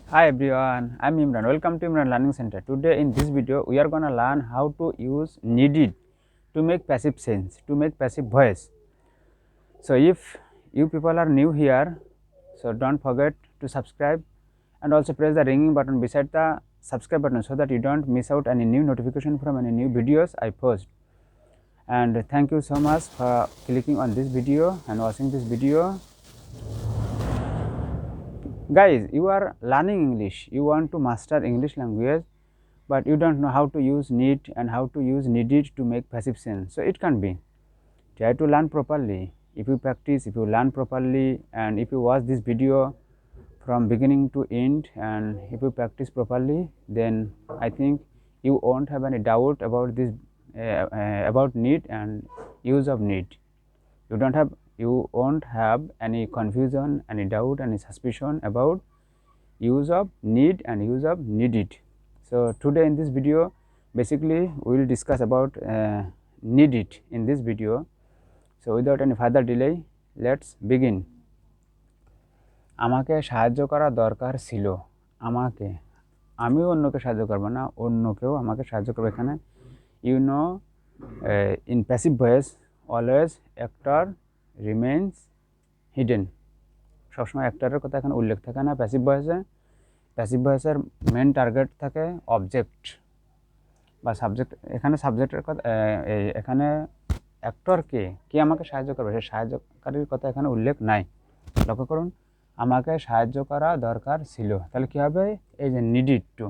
Hi everyone, I'm Imran. Welcome to Imran Learning Center. Today in this video we are gonna learn how to use needed to make passive sense, to make passive voice. So if you people are new here, so don't forget to subscribe and also press the ringing button beside the subscribe button so that you don't miss out any new notification from any new videos I post. And thank you so much for clicking on this video and watching this video. Guys, you are learning English, you want to master English language, but you don't know how to use need and how to use needed to make passive sense. So it can be, try to learn properly. If you practice, if you learn properly, and if you watch this video from beginning to end, and if you practice properly, then I think you won't have any doubt about this, about need and use of need. You won't have any confusion, any doubt, any suspicion about use of need and use of needed. So today in this video basically we will discuss about needed in this video. So without any further delay, let's begin. আমাকে সাহায্য করা দরকার ছিল। আমাকে, আমিও অন্যকে সাহায্য করব না, অন্যকেও আমাকে সাহায্য করবে। এখানে you know in passive voice always actor remains hidden. সবসময় অ্যাক্টরের কথা এখানে উল্লেখ থাকে না। প্যাসিভ ভয়েসের মেন টার্গেট থাকে অবজেক্ট বা সাবজেক্ট। এখানে সাবজেক্টের কথা, এখানে অ্যাক্টর কে আমাকে সাহায্য করবে, সেই সাহায্যকারীর কথা এখানে উল্লেখ নাই। লক্ষ্য করুন, আমাকে সাহায্য করা দরকার ছিল, তাহলে কী হবে? এই যে নিডিড টু,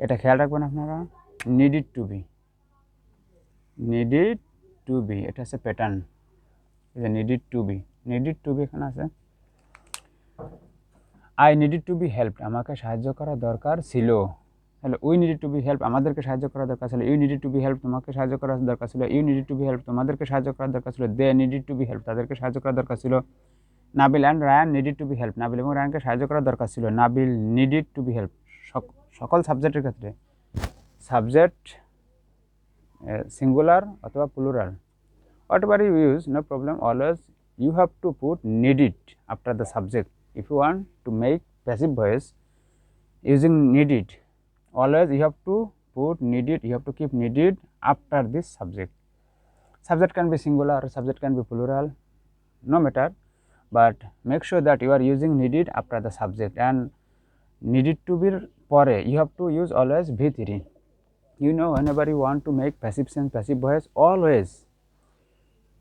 এটা খেয়াল রাখবেন আপনারা। নিডিড টু বি, নিডিড টু বি, এটা হচ্ছে প্যাটার্ন। এই যে নিডিড টু বি এখানে আছে। I needed to be helped, আমাকে সাহায্য করা দরকার ছিল। তাহলে we needed to be help, আমাদেরকে সাহায্য করা দরকার ছিল। You needed to be help, তোমাকে সাহায্য করা দরকার ছিল। You needed to be help, তোমাদেরকে সাহায্য করা দরকার ছিল। They needed to be help, তাদেরকে সাহায্য করা দরকার ছিল। Nabil and Rayan needed to be help, Nabil এবং রায়ানকে সাহায্য করা দরকার ছিল। Nabil needed to be help, সকল সাবজেক্টের ক্ষেত্রে সাবজেক্ট সিঙ্গুলার অথবা plural, whatever you use, no problem. Always you have to put needed after the subject. If you want to make passive voice using needed, always you have to put needed, you have to keep needed after this subject. Subject can be singular, subject can be plural, no matter, but make sure that you are using needed after the subject. And needed to be pore you have to use always V3. You know, whenever you want to make passive sense, passive voice, always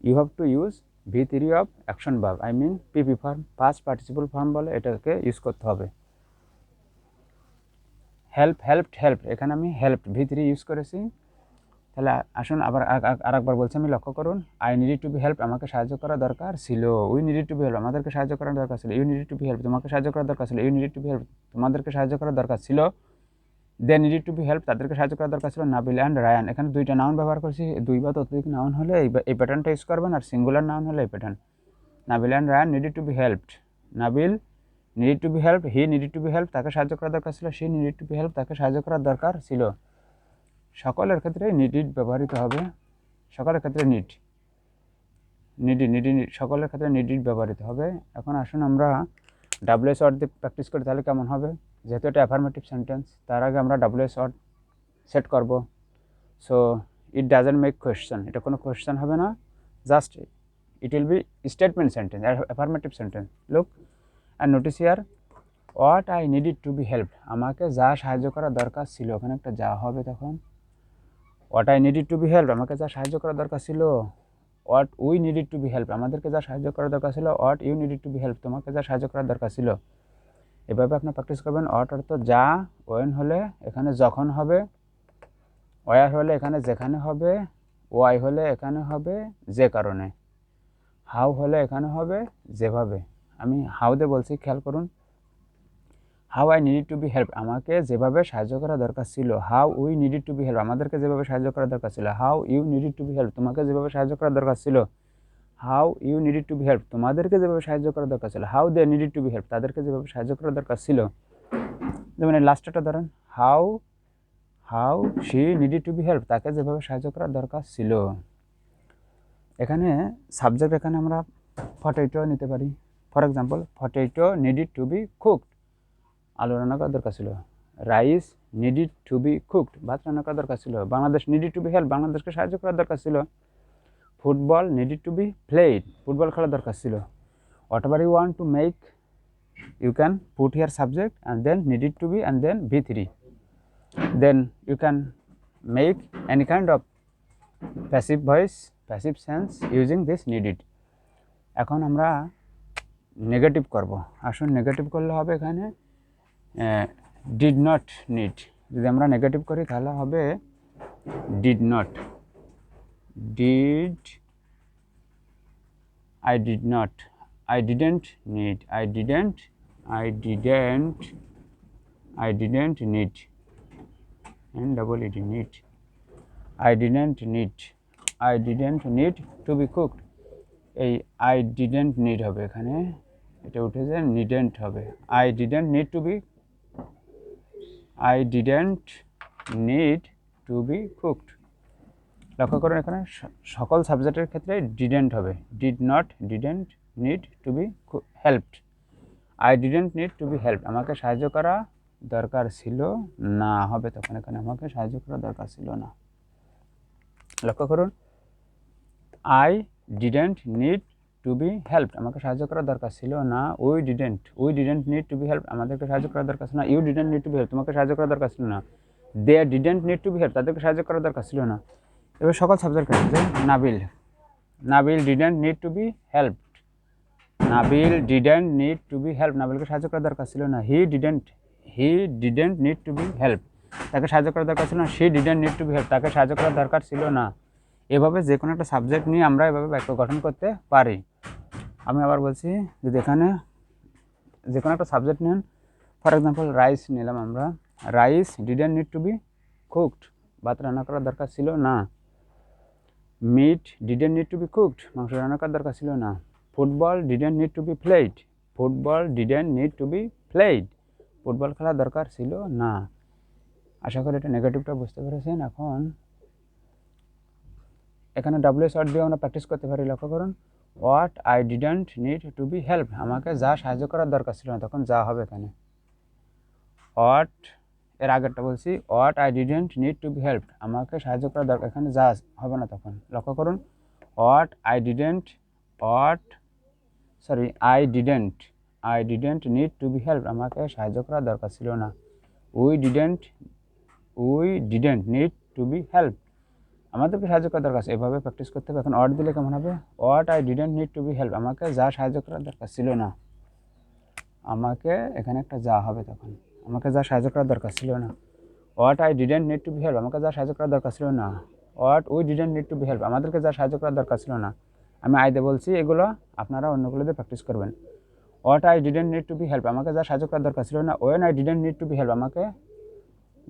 you have to use V3 of action verb, I mean PP form, past participle form বলে এটাকে use করতে হবে। Help, এখানে আমি helped V3 use করেছি। তাহলে আসুন আবার আরেকবার বলছি আমি, লক্ষ্য করুন। I needed to be help, আমাকে সাহায্য করা দরকার ছিল। We needed to be help, আমাদেরকে সাহায্য করা দরকার ছিল। You needed to be help, তোমাকে সাহায্য করা দরকার ছিল। You needed to be help, তোমাদেরকে সাহায্য করা দরকার ছিল। They needed to be help, তাদেরকে সাহায্য করা দরকার ছিল। নাবিল অ্যান্ড রায়ান, এখানে দুইটা নাউন ব্যবহার করছি। দুই বা ততোধিক নাউন হলে এই প্যাটার্নটা ইউজ করবেন, আর সিঙ্গুলার নাউন হলে এই pattern. Nabil and Rayan needed to be helped, Nabil needed to be help, he needed to be help, তাকে সাহায্য করা দরকার ছিল। She needed to be help, তাকে সাহায্য করার দরকার ছিল। সকলের ক্ষেত্রে নিডিড ব্যবহৃত হবে, সকলের ক্ষেত্রে নিডিড সকলের ক্ষেত্রে নিডিড ব্যবহৃত হবে। এখন আসুন আমরা ডাব্লিউএস ওয়ার্ড দিয়ে প্র্যাকটিস করি, তাহলে কেমন হবে? যেহেতু এটা অ্যাফার্মেটিভ সেন্টেন্স, তার আগে আমরা ডাব্লিউএস ওয়ার্ড সেট করব। So it doesn't make question, এটা কোনো কোয়েশ্চেন হবে না, just it will be statement sentence, affirmative sentence. Look and notice here, what I needed to be helped, আমাকে যা সাহায্য করা দরকার ছিল, ওখানে একটা যা হবে তখন। what I needed to be helped, আমাকে যা সাহায্য করা দরকার ছিল। what we needed to be helped, আমাদেরকে যা সাহায্য করা দরকার ছিল। what you needed to be helped, তোমাকে যা সাহায্য করা দরকার ছিল। এভাবে আপনি প্র্যাকটিস করবেন। what অর্থ যা, when হলে এখানে যখন হবে, where হলে এখানে যেখানে হবে, why হলে এখানে হবে যে কারণে, হাউ হলে এখানে হবে যেভাবে। আমি হাউ দিয়ে বলছি, খেয়াল করুন। How I needed to be help, আমাকে যেভাবে সাহায্য করা দরকার ছিল। How we needed to be help, আমাদেরকে যেভাবে সাহায্য করা দরকার ছিল। How you needed to be help, তোমাকে যেভাবে সাহায্য করা দরকার ছিল। How you needed to be help, তোমাদেরকে যেভাবে সাহায্য করা দরকার ছিল। How they needed to be help, তাদেরকে যেভাবে সাহায্য করা দরকার ছিল। যেমন এই লাস্টটা ধরেন, how she needed to be help, তাকে যেভাবে সাহায্য করা দরকার ছিল। এখানে সাবজেক্ট, এখানে আমরা পটেটো নিতে পারি। For example, potato needed to be cooked, আলু রান্না করার দরকার ছিল। Rice needed to be cooked, ভাত রান্না করার দরকার ছিল। Bangladesh needed to be help, বাংলাদেশকে সাহায্য করার দরকার ছিল। Football needed to be played, football খেলার দরকার ছিল। Whatever you want to make you can put here subject and then needed to be and then V3, then you can make any kind of passive voice, passive sense using this needed. এখন আমরা negative করব। আসুন negative করলে হবে এখানে did not need, যদি আমরা negative করি তাহলে হবে did not, did, I did not, I didn't need, I didn't need, and double it need, I didn't need to be cooked, এই I didn't need হবে এখানে, এটা উঠেছে needn't হবে, I didn't need to be cooked। লক্ষ্য করুন এখানে সকল সাবজেক্টের ক্ষেত্রে didn't হবে, did not, didn't need to be helped, I didn't need to be helped, আমাকে সাহায্য করা দরকার ছিল না হবে তখন এখানে, আমাকে সাহায্য করা দরকার ছিল না। লক্ষ্য করুন I didn't need to be helped, আমাকে সাহায্য করা দরকার ছিল না। we didn't need to be helped, আমাদেরকে সাহায্য করা দরকার ছিল না। you didn't need to be helped, তোমাকে সাহায্য করা দরকার ছিল না। they didn't need to be helped, তাদেরকে সাহায্য করা দরকার ছিল না। এবার সকল সাবজেক্ট ক্ষেত্রে Nabil didn't need to be helped, Nabil didn't need to be helped, নাবিলকে সাহায্য করার দরকার ছিল না। he didn't need to be helped, তাকে সাহায্য করার দরকার ছিল না। she didn't need to be helped, তাকে সাহায্য করার দরকার ছিল না। এভাবে যে কোনো একটা সাবজেক্ট নিয়ে আমরা এভাবে বাক্য গঠন করতে পারি। আমি আবার বলছি, যদি এখানে যে কোনো একটা সাবজেক্ট নেন, ফর এক্সাম্পল রাইস নিলাম আমরা, rice didn't need to be cooked, ভাত রান্না করার দরকার ছিল না। Meet didn't need to be cooked, মাংস রান্না করার দরকার ছিল না। Football didn't need to be played, football খেলার দরকার ছিল না। আশা করি এটা নেগেটিভটা বুঝতে পেরেছেন। এখন এখানে WH ওয়ার্ড দিয়ে আমরা প্র্যাকটিস করতে পারি। লক্ষ্য করুন what I didn't need to be help, আমাকে যা সাহায্য করার দরকার ছিল না, তখন যা হবে এখানে। হোয়াট এর আগেরটা বলছি, what I didn't need to be help, আমাকে সাহায্য করার দরকার, এখানে যা হবে না তখন। লক্ষ্য করুন I didn't need to be help, আমাকে সাহায্য করার দরকার ছিল না। We didn't need to be help, আমাদেরকে সাহায্য করার দরকার আছে। এভাবে প্র্যাকটিস করতে হবে। এখন অট দিলে কেমন হবে, what I didn't need to be help, আমাকে যা সাহায্য করার দরকার ছিল না, আমাকে এখানে একটা যা হবে তখন, আমাকে যা সাহায্য করার দরকার ছিল না। What I didn't need to be help, আমাকে যা সাহায্য করার দরকার ছিল না। What we didn't need to be help, আমাদেরকে যা সাহায্য করার দরকার ছিল না। আমি আইতে বলছি, এগুলো আপনারা অন্যগুলো দিয়ে প্র্যাকটিস করবেন। What I didn't need to be help, আমাকে যা সাহায্য করার দরকার ছিল না। When I didn't need to be help, আমাকে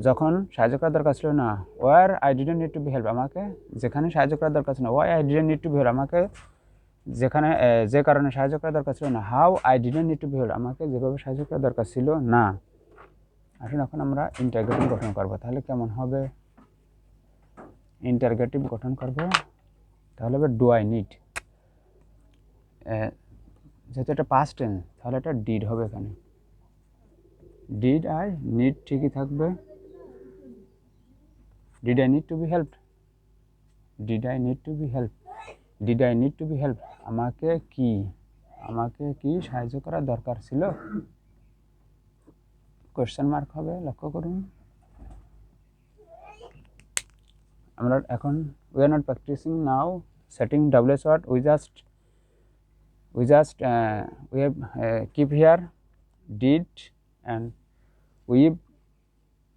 যখন সাহায্য করার দরকার ছিল না। Where I didn't need to be help, আমাকে যেখানে সাহায্য করার দরকার ছিল না। Why I didn't need to be help, আমাকে যেখানে যে কারণে সাহায্য করার দরকার ছিল না। How I didn't need to be help, আমাকে যেভাবে সাহায্য করার দরকার ছিল না। আসুন এখন আমরা ইন্টারগেটিভ গঠন করব। তাহলে কেমন হবে, ইন্টারগেটিভ গঠন করব, তাহলে হবে ডু আই নিড, যেহেতু এটা পাস্ট টেন্স তাহলে এটা ডিড হবে এখানে। ডিড আই নিড ঠিকই থাকবে। Did I need to be helped, did I need to be help, did I need to be help, আমাকে কি সাহায্য করার দরকার ছিল, কোয়েশ্চেন মার্ক হবে। লক্ষ্য করুন আমরা এখন we are not practising now setting WH word, we have keep here did and we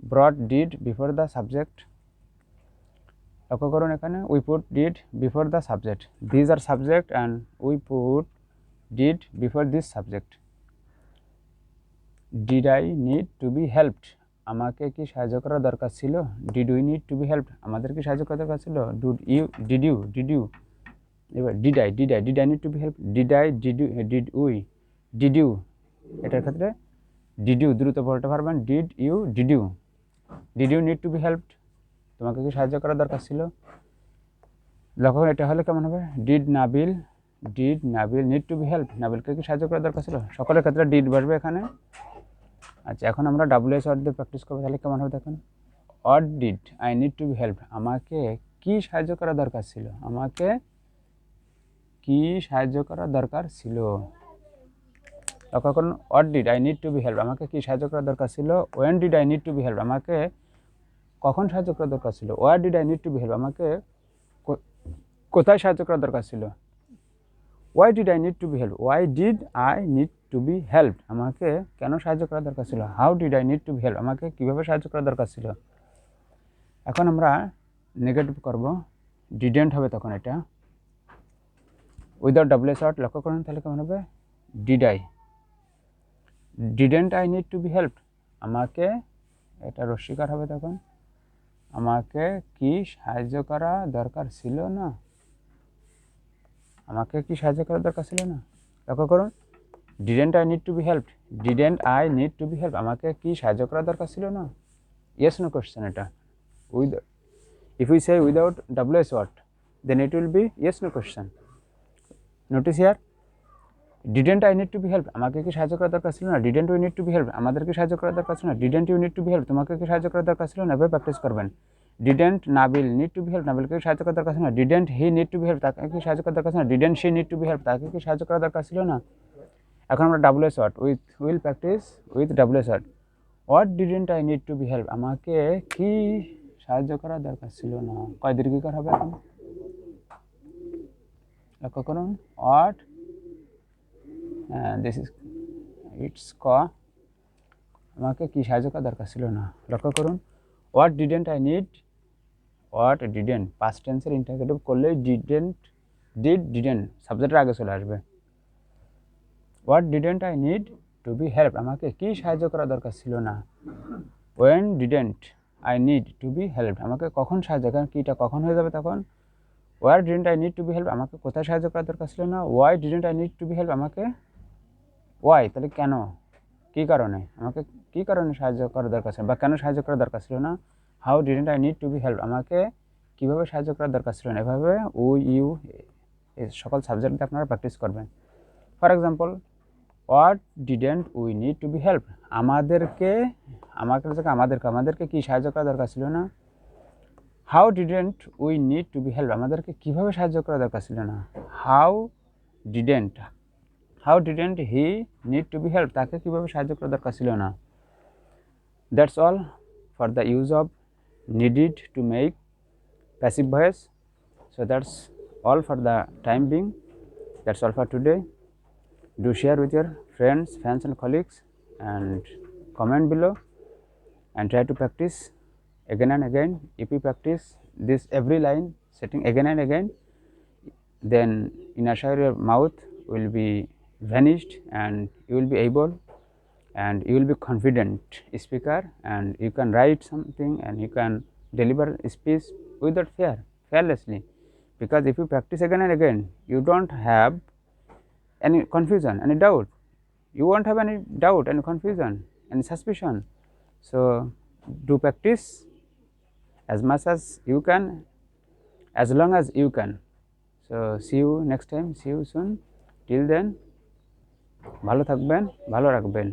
brought did before the subject। লক্ষ্য করুন এখানে we put did before the subject, these are subject and we put did before this subject। did I need to be helped, আমাকে কি সাহায্য করার দরকার ছিল। did we need to be helped, আমাদের কি সাহায্য করার দরকার ছিল। did you এবার did I need to be helped, did you এটার ক্ষেত্রে did you দ্রুত বলতে পারবেন, did you need to be helped, তোমাকে কি সাহায্য করার দরকার ছিল। লক্ষ্য এটা হলে কেমন হবে, did Nabil need to be helped, নাবিলকে কি সাহায্য করার দরকার ছিল। সকলের ক্ষেত্রে did বসবে এখানে, আচ্ছা, এখন আমরা WS ওয়ার্ড দিয়ে প্র্যাকটিস করবো, তাহলে কেমন হবে দেখুন। What did I need to be help, আমাকে কি সাহায্য করা দরকার ছিল, আমাকে কি সাহায্য করা দরকার ছিল। লক্ষ্য করুন, what did I need to be help, আমাকে কি সাহায্য করা দরকার ছিল। When did I need to be help, আমাকে কখন সাহায্য করা দরকার ছিল। Where did I need to be help, আমাকে কোথায় সাহায্য করা দরকার ছিল। Why did I need to be help, why did I need to be help, আমাকে কেন সাহায্য করা দরকার ছিল। How did I need to be help, আমাকে কীভাবে সাহায্য করা দরকার ছিল। এখন আমরা নেগেটিভ করব, ডিডেন্ট হবে তখন এটা উইদাউট WS ওয়ার্ড। লক্ষ্য করুন তাহলে কেমন হবে। Didn't I need to be help, আমাকে, এটা রস্বীকার হবে তখন, আমাকে কি সাহায্য করা দরকার ছিল না, আমাকে কি সাহায্য করা দরকার ছিল না। লক্ষ্য করুন, didn't I need to be help, didn't I need to be help, আমাকে কি সাহায্য করা দরকার ছিল না। ইয়েস নো কোশ্চেন এটা। With if you say without WS word then it will be yes no question. Notice here, didn't I need to be helped, আমাকে কি সাহায্য করা দরকার ছিল না। didn't we need to be helped, আমাদেরকে সাহায্য করা দরকার ছিল না। didn't you need to be helped, তোমাকে কি সাহায্য করা দরকার ছিল না। এভাবে প্র্যাকটিস করবেন। didn't Nabil need to be helped, নাবিলকে সাহায্য করা দরকার ছিল না। didn't he need to be helped, তাকে কি সাহায্য করা দরকার ছিল না। didn't she need to be helped, তাকে কি সাহায্য করা দরকার ছিল না। এখন আমরা WS word will practice with WS word. What didn't I need to be help, আমাকে কি সাহায্য করা দরকার ছিল না। কয় দীর্ঘিকার হবে এখন। লক্ষ্য করুন, হোয়াট দিস ইজ ইটস ক, আমাকে কি সাহায্য করা দরকার ছিল না। লক্ষ্য করুন, what didn't I need, what didn't past টেন্সের ইন্টারগেটিভ করলে ডিডেন্ট সাবজেক্টের আগে চলে আসবে। What didn't I need to be help, আমাকে কি সাহায্য করা দরকার ছিল না। When didn't I need to be help, আমাকে কখন সাহায্য, কারণ কিটা কখন হয়ে যাবে তখন। Where didn't I need to be help, আমাকে কোথায় সাহায্য করার দরকার ছিল না। Why didn't I need to be help, আমাকে ওয়াই তাহলে কেন, কী কারণে, আমাকে কী কারণে সাহায্য করার দরকার ছিল বা কেন সাহায্য করার দরকার ছিল না। How didn't I need to be help, আমাকে কীভাবে সাহায্য করার দরকার ছিল না। এভাবে ইউ এই সকল সাবজেক্টে আপনারা প্র্যাকটিস করবেন। For example, what didn't we need to be help, আমাদেরকে কি সাহায্য করা দরকার ছিল না। How didn't we need to be help, আমাদেরকে কীভাবে সাহায্য করা দরকার ছিল না। How didn't he need to be help, তাকে কীভাবে সাহায্য করা দরকার ছিল না। That's all for the use of needed to make passive voice. So that's all for the time being. That's all for today. Do share with your friends, fans and colleagues and comment below and try to practice again and again. If you practice this every line setting again and again, then inertia of your mouth will be vanished and you will be able and you will be confident speaker and you can write something and you can deliver speech without fearlessly. Because if you practice again and again, you don't have any confusion, any doubt. You won't have any doubt, any confusion, any suspicion. So do practice as much as you can, as long as you can. So see you next time, see you soon. Till then, ভালো থাকবেন, ভালো রাখবেন।